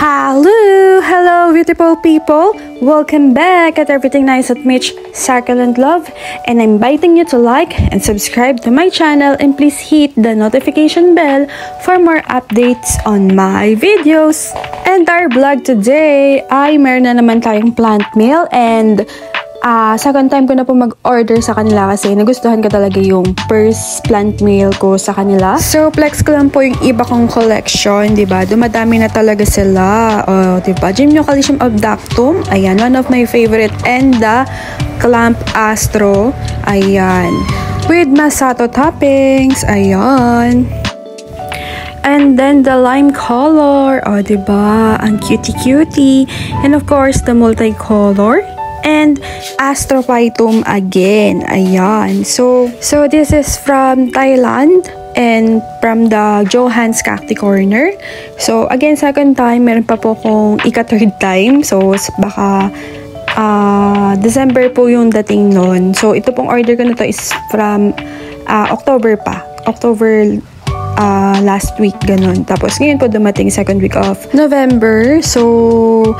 Hello beautiful people! Welcome back at Everything Nice at Mitch Succulent Love, and I'm inviting you to like and subscribe to my channel, and please hit the notification bell for more updates on my videos. And our vlog today ay meron na naman tayong plant meal, and second time ko na po mag-order sa kanila kasi nagustuhan ko talaga yung first plant meal ko sa kanila. So, flex ko lang po yung iba kong collection, diba? Dumadami na talaga sila. Diba? Gymnocalcium obductum. Ayan, one of my favorite. And the Clamp Astro. Ayan. With Masato toppings. Ayan. And then the lime color. Diba? Ang cutie-cutie. And of course, the multicolor. And Astrophytum again. Ayan. So this is from Thailand and from the Johan's Cacti Corner. So again, second time, meron pa po kong ika-third time. So baka December po yung dating nun. So ito pong order ko na to is from October pa. October last week, ganun. Tapos, ngayon po dumating second week of November. So,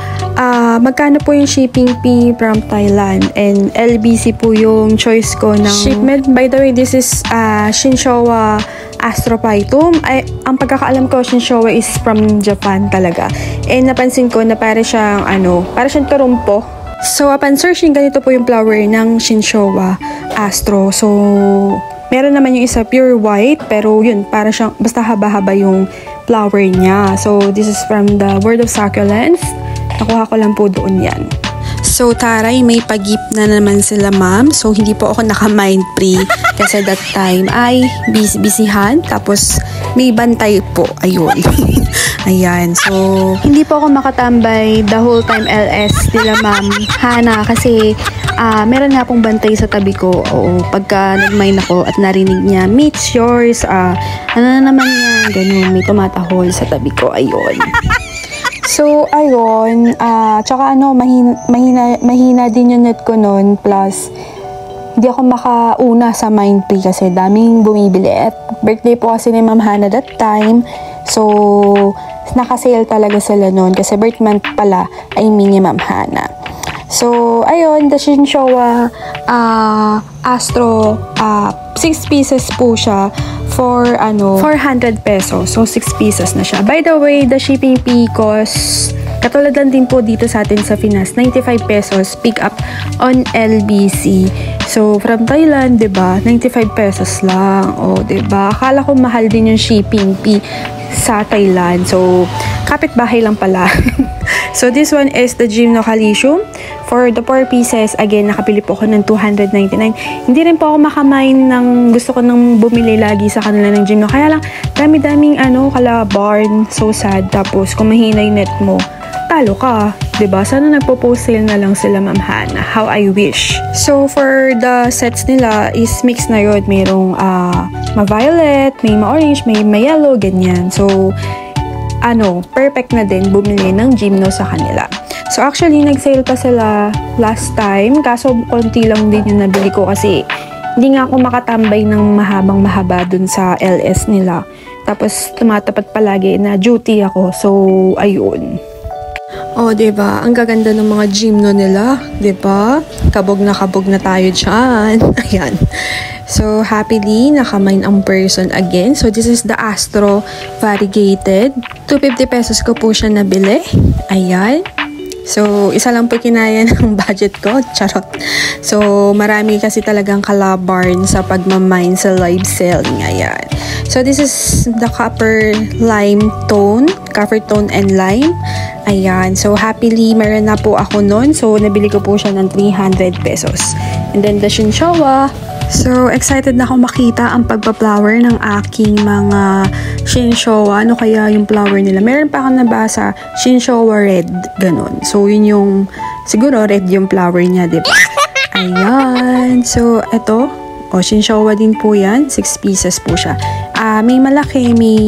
magkano po yung shipping fee from Thailand? And LBC po yung choice ko ng shipment. By the way, this is Shinshowa Astrophytum. Ang pagkakaalam ko, Shinshowa is from Japan talaga. And napansin ko na para siyang, para siyang turumpo. So, upon searching, ganito po yung flower ng Shinshowa Astro. So, meron naman yung isa pure white, pero yun, para siyang, basta haba-haba yung flower niya. So, this is from the World of Succulents. Nakuha ko lang po doon yan. So, taray, may pagip na naman sila, ma'am. So, hindi po ako naka-mind free kasi that time ay busy-busyhan. Tapos, may bantay po. Ayun. Ayan. So, hindi po ako makatambay the whole time LS nila, ma'am Hana, kasi meron nga pong bantay sa tabi ko. Oo, pagka nag-mine ako at narinig niya, meets yours, ano na naman yan, ganun, may tumatahol sa tabi ko. Ayun. So, ayun, tsaka mahina din yung net ko nun, plus hindi ako makauna sa Mind Free kasi daming bumibili. At birthday po kasi ni Ma'am Hana that time. So, nakasale talaga sila nun kasi birth month pala ay ni Ma'am Hana. So, ayun, the Shinshowa Astro, 6 pieces po siya for 400 pesos. So, 6 pieces na siya. By the way, the shipping fee cost, katulad lang din po dito sa atin sa Pinas, 95 pesos pick up on LBC. So, from Thailand, 'di ba? 95 pesos lang. O, 'di ba? Akala ko mahal din yung shipping fee sa Thailand. So, kapitbahay lang pala. So, this one is the Gymnocalcium. For the 4 pieces, again, nakapili po ako ng 299. Hindi rin po ako makamine ng gusto ko nang bumili lagi sa kanila ng Gymno. Kaya lang, dami-daming kalabarn. So sad. Tapos, kung mahina yung net mo, talo ka. Diba? Sana nagpo-post sale na lang sila, Ma'am Hana. How I wish. So, for the sets nila is mix na yun. Mayroong ma-violet, may ma-orange, may ma-yellow, ganyan. So, perfect na din bumili ng Gymno sa kanila. So, actually, nag-sale pa sila last time. Kaso, konti lang din yung nabili ko kasi hindi nga ako makatambay ng mahabang-mahaba dun sa LS nila. Tapos, tumatapat palagi na duty ako. So, ayun. Diba? Ang gaganda ng mga Gymno nila. Diba? Kabog na tayo dyan. Ayan. So, happily, nakamine ang person again. So, this is the Astro Variegated. 250 pesos ko po siya nabili. Ayan. So, isa lang po kinaya ng budget ko. Charot. So, marami kasi talagang kalabarn sa pagmamine sa live selling. Ayan. So, this is the copper lime tone. Copper tone and lime. Ayan. So, happily, meron na po ako nun. So, nabili ko po siya ng 300 pesos. And then, the Shinshowa. So, excited na ako makita ang pagpa-flower ng aking mga Shinshowa. Ano kaya yung flower nila? Meron pa akong nabasa, Shinshowa red. Ganon. So, yun yung, siguro red yung flower niya, diba? Ayan. So, eto. Shinshowa din po yan. 6 pieces po siya. May malaki, may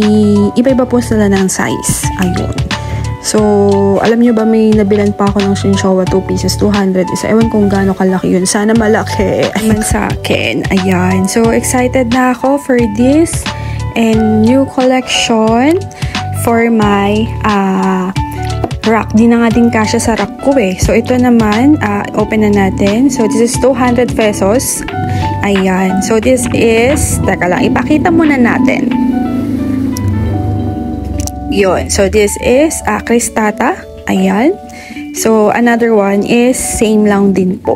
iba-iba po sila ng size. Ayun. So, alam nyo ba, may nabilan pa ako ng Shinshowa 2 pieces, 200. Isa, ewan kung gaano kalaki yun. Sana malaki. Ayan sa akin. Ayan. So, excited na ako for this and new collection for my rack. Di na nga din kasya sa rack ko eh. So, ito naman, open na natin. So, this is 200 pesos. Ayan. So, this is, teka lang, ipakita muna natin. Yun. So, this is Cristata. Ayan. So, another one is same lang din po.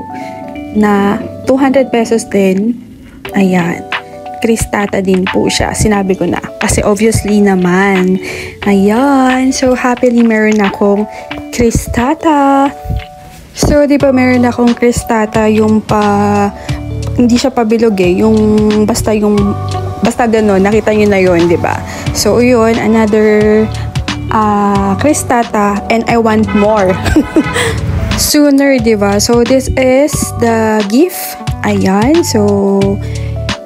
Na 200 pesos din. Ayan. Cristata din po siya. Sinabi ko na. Kasi obviously naman. Ayan. So, happily meron akong Cristata. So, di ba meron akong Cristata yung hindi siya pabilog eh. Yung, basta gano'n. Nakita nyo na yun, di ba? So, yun. Another Cristata. And I want more. Sooner, di ba? So, this is the gift. Ayan. So,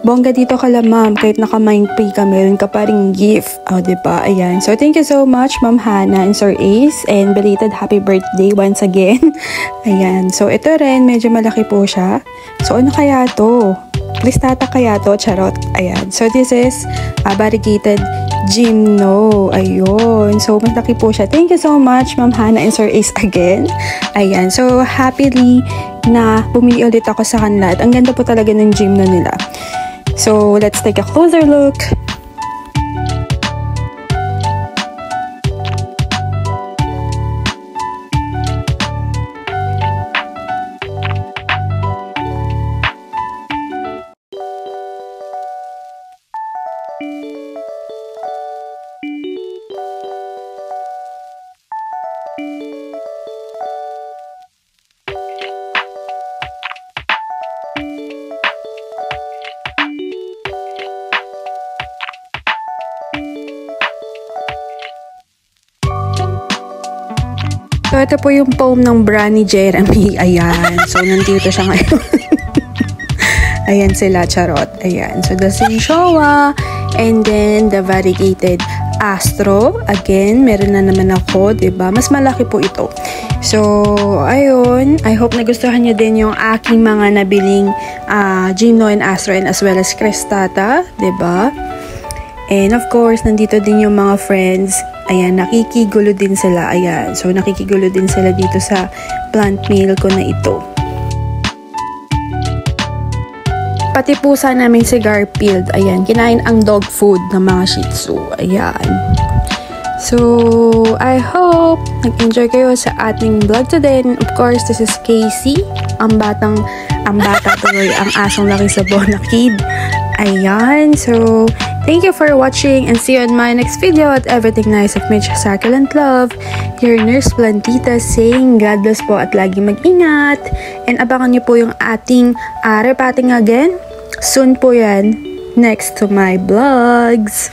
bongga dito ka lang, ma'am. Kahit naka-mind pay ka, meron ka pa ring gift. O, diba? Ayan. So, thank you so much, Ma'am Hannah and Sir Ace. And belated happy birthday once again. Ayan. So, ito rin, medyo malaki po siya. So, ano kaya to? Cristata kaya to? Charot. Ayan. So, this is variegated Gymno. Ayun. So, malaki po siya. Thank you so much, Ma'am Hannah and Sir Ace again. Ayan. So, happily na bumili ulit ako sa kanila. At ang ganda po talaga ng Gymno nila. So, let's take a closer look. So, ito po yung poem ng Branny Jeremy. Ayan. So, nandito siya ngayon. Ayan sila, charot. Ayan. So, the Sinshowa. And then, the variegated Astro. Again, meron na naman ako, diba? Mas malaki po ito. So, ayun. I hope nagustuhan nyo din yung aking mga nabiling Gymno and Astro and as well as Cristata, diba? And of course, nandito din yung mga friends. Ayan, nakikigulo din sila. Ayan, so nakikigulo din sila dito sa plant meal ko na ito. Pati pusa namin si Garfield. Ayan, kinain ang dog food ng mga Shih Tzu. Ayan. So, I hope nag-enjoy kayo sa ating vlog today. And of course, this is Casey. Ang bata tuloy, ang asong laki sa Bona Kid. Ayan, so thank you for watching and see you in my next video at Everything Nice of Mitch Succulent Love. Your Nurse Plantita saying God bless po at lagi mag-ingat. And abangan niyo po yung ating repotting again. Soon po yan, next to my vlogs.